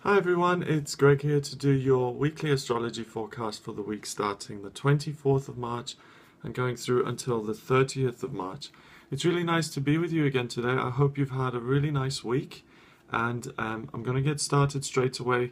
Hi everyone, it's Greg here to do your weekly astrology forecast for the week starting the 24th of March and going through until the 30th of March. It's really nice to be with you again today. I hope you've had a really nice week, and I'm going to get started straight away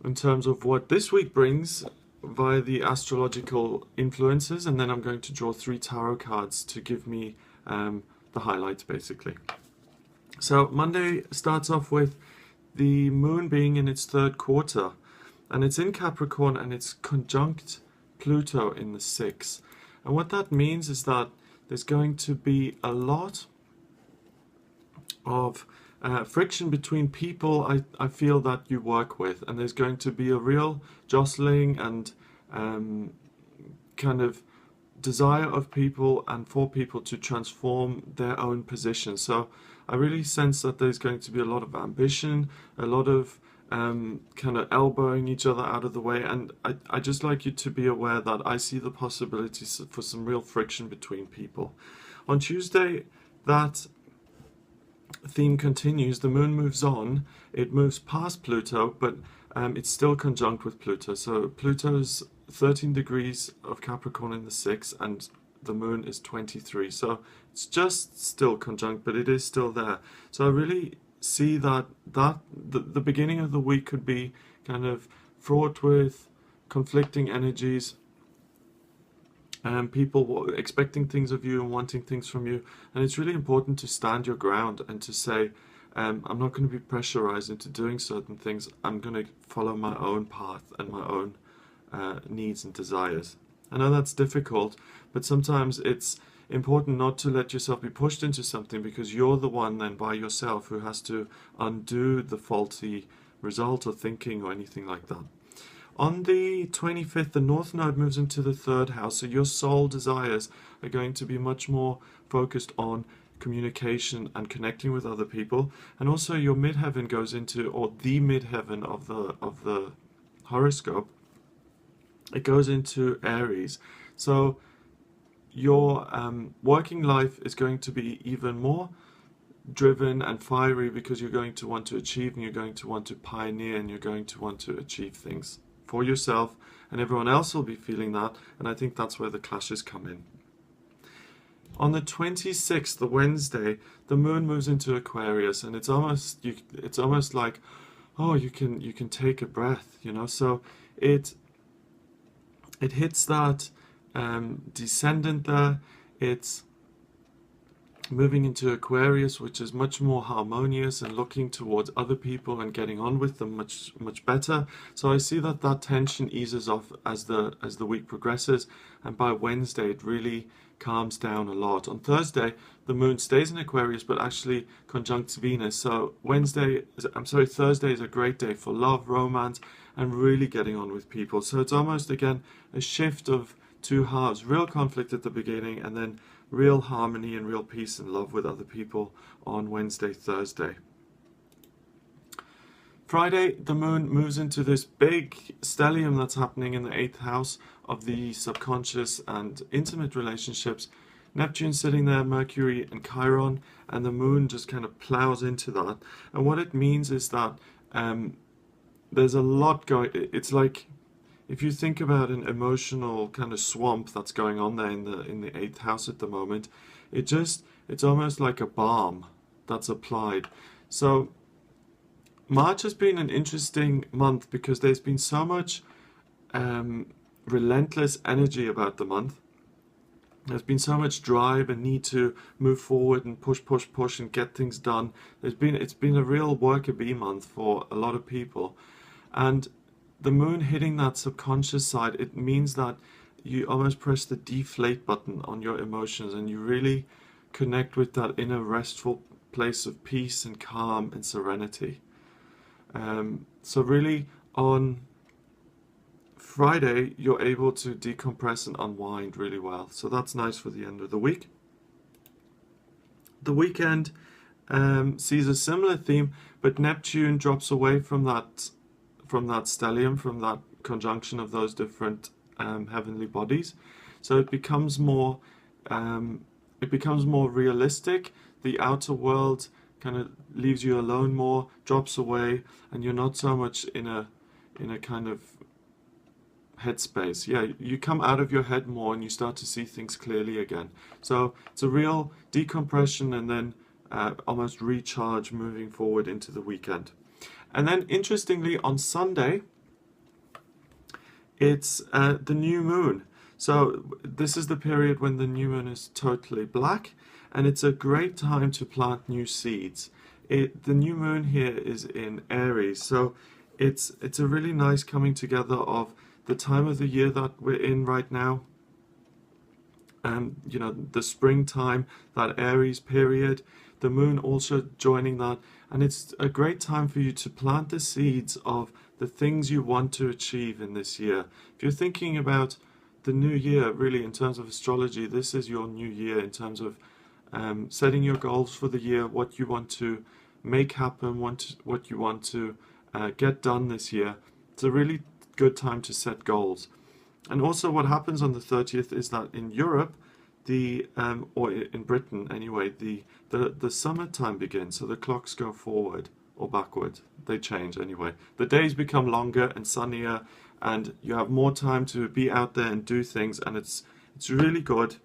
in terms of what this week brings via the astrological influences, and then I'm going to draw 3 tarot cards to give me the highlights basically. So Monday starts off with the moon being in its third quarter, and it's in Capricorn and it's conjunct Pluto in the 6th. And what that means is that there's going to be a lot of friction between people I feel that you work with, and there's going to be a real jostling and kind of desire of people and for people to transform their own position. So I really sense that there's going to be a lot of ambition, a lot of kind of elbowing each other out of the way, and I just like you to be aware that I see the possibilities for some real friction between people. On Tuesday, that theme continues. The moon moves on. It moves past Pluto, but it's still conjunct with Pluto. So Pluto's 13 degrees of Capricorn in the 6th, and the moon is 23. So it's just still conjunct, but it is still there. So I really see that the beginning of the week could be kind of fraught with conflicting energies, and people expecting things of you and wanting things from you. And it's really important to stand your ground and to say, I'm not going to be pressurized into doing certain things. I'm going to follow my own path and my own needs and desires. I know that's difficult, but sometimes it's important not to let yourself be pushed into something, because you're the one then by yourself who has to undo the faulty result or thinking or anything like that. On the 25th, the North Node moves into the 3rd house, so your soul desires are going to be much more focused on communication and connecting with other people, and also your Midheaven goes into, or the Midheaven of the horoscope, it goes into Aries. So your working life is going to be even more driven and fiery, because you're going to want to achieve and you're going to want to pioneer and you're going to want to achieve things for yourself, and everyone else will be feeling that, and I think that's where the clashes come in. On the 26th, the Wednesday, the moon moves into Aquarius, and it's almost like, oh, you can take a breath, you know. So it hits that descendant there. It's moving into Aquarius, which is much more harmonious and looking towards other people and getting on with them much better. So I see that tension eases off as the week progresses, and by Wednesday it really calms down a lot. On Thursday, the moon stays in Aquarius but actually conjuncts Venus. So Thursday is a great day for love, romance, and really getting on with people. So it's almost again a shift of two halves: real conflict at the beginning, and then real harmony and real peace and love with other people on Wednesday, Thursday. Friday, the moon moves into this big stellium that's happening in the 8th house of the subconscious and intimate relationships. Neptune sitting there, Mercury and Chiron, and the moon just kind of plows into that. And what it means is that there's a lot going. It's like, if you think about an emotional kind of swamp that's going on there in the 8th house at the moment, it's almost like a balm that's applied. So March has been an interesting month because there's been so much relentless energy about the month. There's been so much drive and need to move forward and push and get things done. It's been a real worker bee month for a lot of people, and the moon hitting that subconscious side, it means that you almost press the deflate button on your emotions, and you really connect with that inner restful place of peace and calm and serenity. So really on Friday you're able to decompress and unwind really well. So that's nice for the end of the week. The weekend sees a similar theme, but Neptune drops away from that stellium, from that conjunction of those different heavenly bodies. So it becomes more realistic. The outer world kind of leaves you alone more, drops away, and you're not so much in a kind of headspace. Yeah, you come out of your head more and you start to see things clearly again. So it's a real decompression and then almost recharge moving forward into the weekend. And then interestingly, on Sunday, it's the new moon. So this is the period when the new moon is totally black, and it's a great time to plant new seeds. The new moon here is in Aries, so it's a really nice coming together of the time of the year that we're in right now, and you know, the springtime, that Aries period, the moon also joining that, and it's a great time for you to plant the seeds of the things you want to achieve in this year. If you're thinking about the new year, really in terms of astrology, this is your new year in terms of setting your goals for the year, what you want to make happen, what you want to get done this year. It's a really good time to set goals. And also what happens on the 30th is that in Europe, or in Britain anyway, the summertime begins, so the clocks go forward or backward. They change anyway. The days become longer and sunnier, and you have more time to be out there and do things, and it's really good.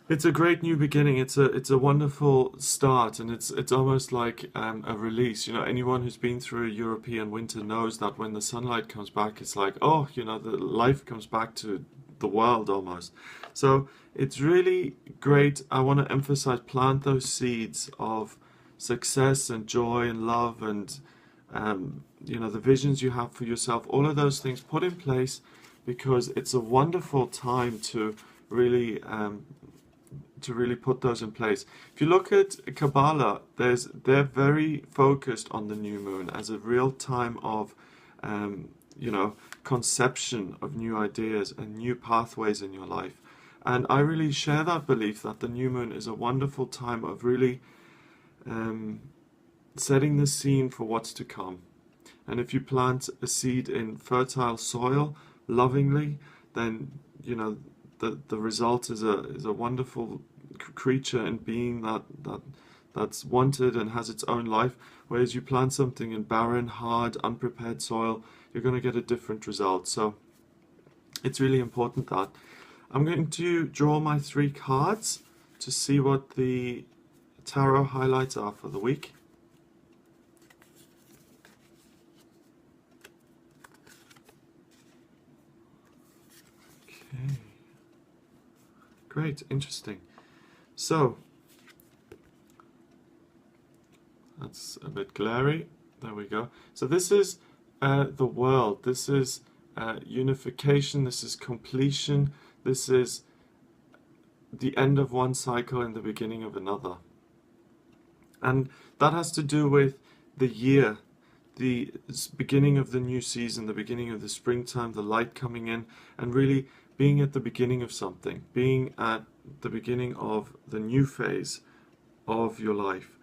It's a great new beginning. It's a wonderful start, and it's almost like a release. You know, anyone who's been through a European winter knows that when the sunlight comes back, it's like, oh, you know, the life comes back to the world almost. So it's really great. I want to emphasize, plant those seeds of success and joy and love and you know, the visions you have for yourself. All of those things put in place, because it's a wonderful time to really put those in place. If you look at Kabbalah, they're very focused on the new moon as a real time of you know, conception of new ideas and new pathways in your life. And I really share that belief that the new moon is a wonderful time of really setting the scene for what's to come. And if you plant a seed in fertile soil lovingly, then you know the result is a wonderful creature and being that's wanted and has its own life. Whereas you plant something in barren, hard, unprepared soil, you're going to get a different result. So it's really important that I'm going to draw my 3 cards to see what the tarot highlights are for the week. Okay. Great, interesting. So, that's a bit glary. There we go. So this is the world. This is unification. This is completion. This is the end of one cycle and the beginning of another. And that has to do with the year, the beginning of the new season, the beginning of the springtime, the light coming in, and really being at the beginning of something, being at the beginning of the new phase of your life.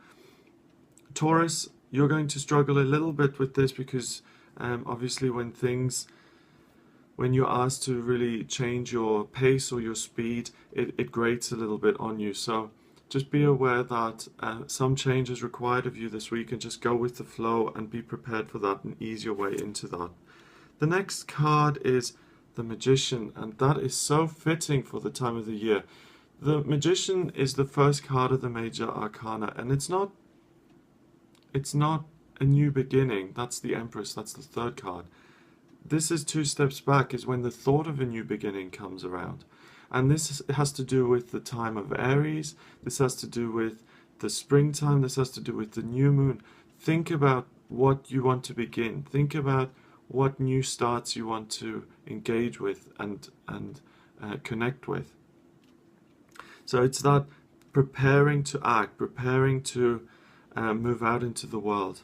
Taurus, you're going to struggle a little bit with this because obviously when you're asked to really change your pace or your speed, it grates a little bit on you. So just be aware that some change is required of you this week, and just go with the flow and be prepared for that and ease your way into that. The next card is the Magician, and that is so fitting for the time of the year. The Magician is the first card of the major arcana, and it's not a new beginning. That's the Empress, that's the 3rd card. This is 2 steps back, is when the thought of a new beginning comes around. And this has to do with the time of Aries, this has to do with the springtime, this has to do with the new moon. Think about what you want to begin. Think about what new starts you want to engage with and connect with. So it's that preparing to act, preparing to move out into the world.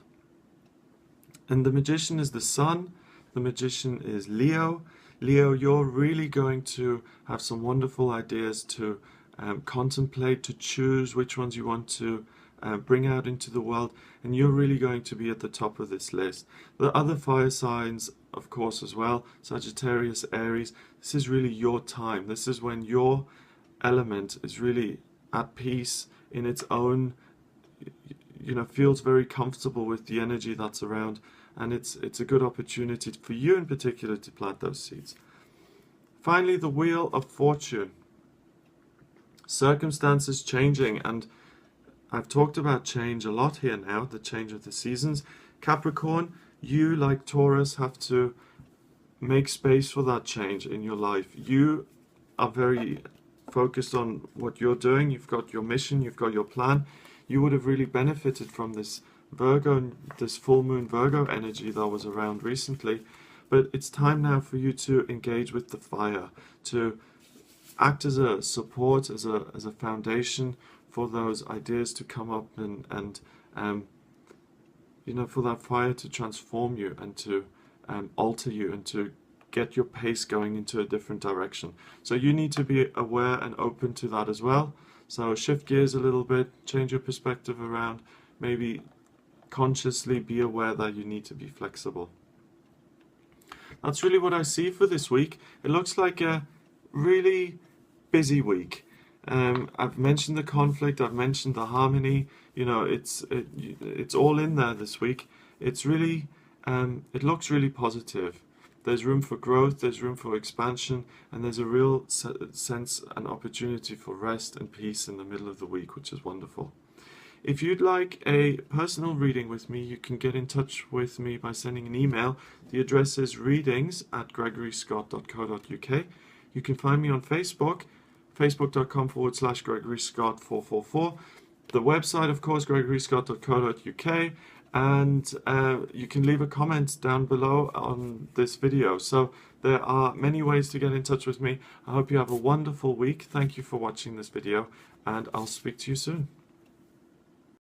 And the Magician is the Sun. The Magician is Leo. Leo, you're really going to have some wonderful ideas to contemplate, to choose which ones you want to bring out into the world, and you're really going to be at the top of this list. The other fire signs, of course, as well, Sagittarius, Aries, this is really your time. This is when your element is really at peace. in its own, feels very comfortable with the energy that's around, and it's a good opportunity for you in particular to plant those seeds. Finally, the Wheel of Fortune. Circumstances changing, and I've talked about change a lot here now, the change of the seasons. Capricorn, you, like Taurus, have to make space for that change in your life. You are very focused on what you're doing. You've got your mission, you've got your plan. You would have really benefited from this Virgo, this full moon Virgo energy that was around recently. But it's time now for you to engage with the fire, to act as a support, as a foundation for those ideas to come up and for that fire to transform you and to alter you and to get your pace going into a different direction. So you need to be aware and open to that as well. So shift gears a little bit, change your perspective around, maybe consciously be aware that you need to be flexible. That's really what I see for this week. It looks like a really busy week. I've mentioned the conflict, I've mentioned the harmony, it's all in there this week. It's really, it looks really positive. There's room for growth, there's room for expansion, and there's a real sense and opportunity for rest and peace in the middle of the week, which is wonderful. If you'd like a personal reading with me, you can get in touch with me by sending an email. The address is readings@gregoryscott.co.uk. You can find me on Facebook, facebook.com/GregoryScott444. The website, of course, gregoryscott.co.uk. And you can leave a comment down below on this video. So there are many ways to get in touch with me. I hope you have a wonderful week. Thank you for watching this video, and I'll speak to you soon.